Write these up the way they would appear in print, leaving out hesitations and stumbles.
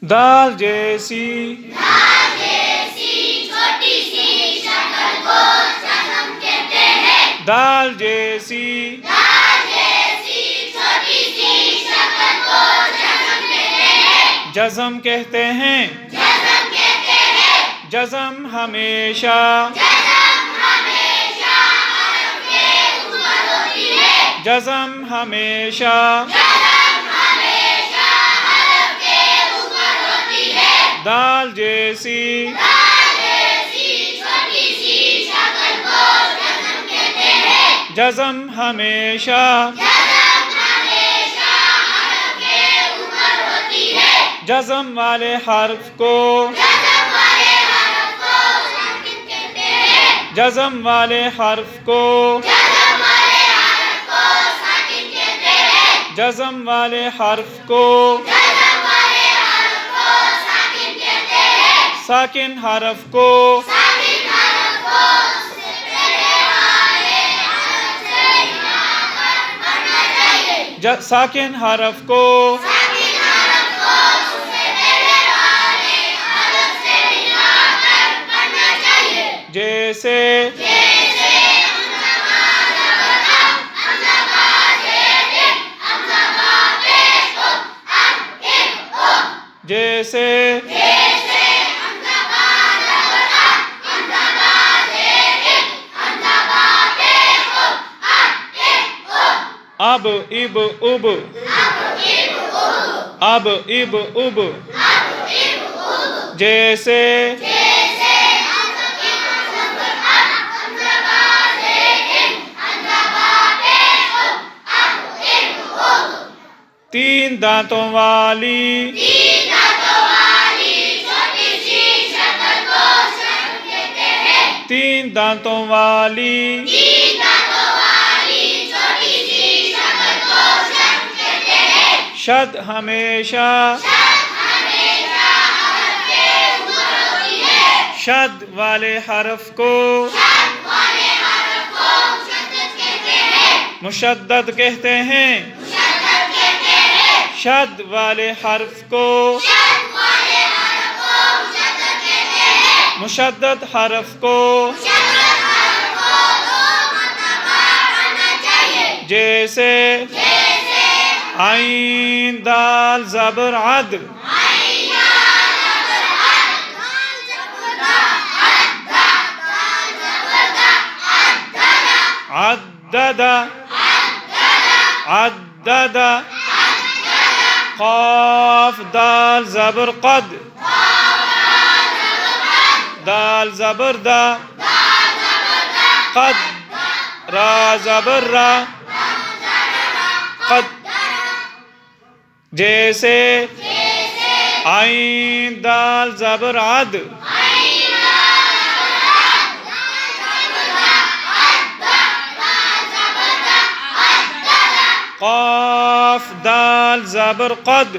دال جیسی چھوٹی سی شکل کو جزم کہتے ہیں۔ دال جیسی چھوٹی سی شکل کو جزم کہتے ہیں۔ جزم کہتے ہیں۔ جزم کہتے ہیں۔ جزم ہمیشہ حرف کے اوپر ہوتی ہے۔ جزم ہمیشہ حرف کے اوپر ہوتی ہے۔ دال جیسی چھوٹی سی شکل کو جزم کہتے ہیں۔ جزم ہمیشہ حرف کے اوپر ہوتی ہے۔ جزم والے حرف کو جزم والے حرف کو ساکن کہتے ہیں۔ جزم والے حرف کو جزم والے حرف کو ساکن کہتے ہیں۔ جزم والے حرف کو جزم والے حرف کو ساکن کہتے ہیں۔ ساکن حرف کو ساکن حرف کو اس سے پہلے والے حرف سے ملا کر پڑھنا چاہیے۔ ساکن حرف کو ساکن حرف کو اس سے پہلے والے حرف سے ملا کر پڑھنا چاہیے۔ جیسے جیسے اب اب اب اب اب اب جیسے تین دانتوں والی چھوٹی سی شکل کو شکل کہتے ہیں۔ تین دانتوں والی چھوٹی سی شکل کو شکل کہتے ہیں۔ شد ہمیشہ حرف کے اوپر ہوتی ہے۔ شد والے حرف کو والے حرف کو مشدد کہتے ہیں۔ مشدد کہتے ہیں۔ مشدد کہتے ہیں۔ شد والے حرف کو شد والے حرف کو مشدد کہتے ہیں۔ مشدد حرف کو مشدد حرف کو 2 مرتبہ پڑھنا چاہیے۔ جیسے عین دال زبر عد عدد عدد قاف دال زبر قد دال زبر دا قد را زبر را قد جیسے عین دال زبر عد قاف دال زبر قد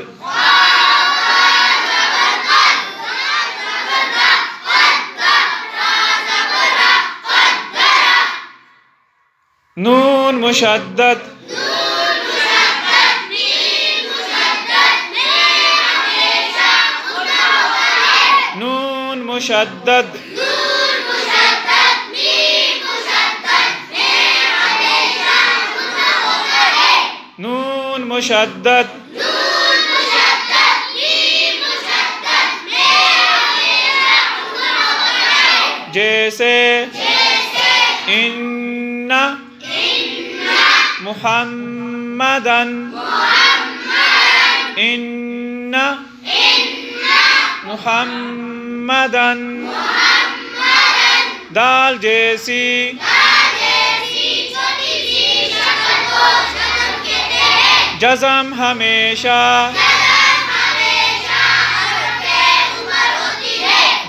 نون مشدد نون مشدد نون مشدد جیسے ان محمدن ان محمدن دال جیسی جزم ہمیشہ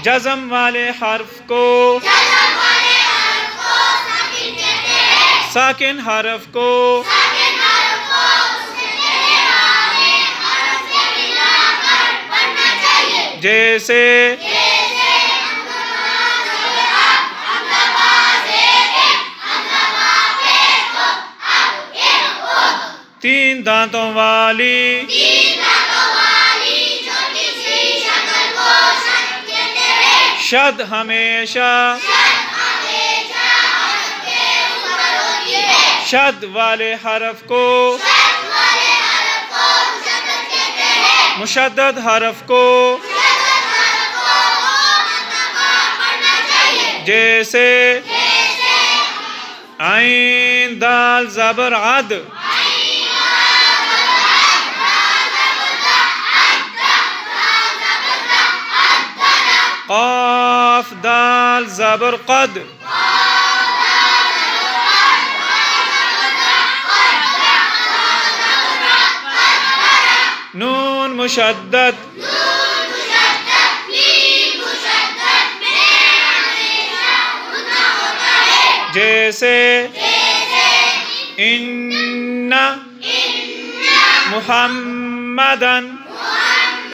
جزم والے حرف کو ساکن حرف کو جیسے تین دانتوں والی چھوٹی سی شد ہمیشہ شد والے حرف کو مشدد حرف کو جیسے عین دال زبر عد قاف دال زبر قد نون مشدد جیسے ان محمدن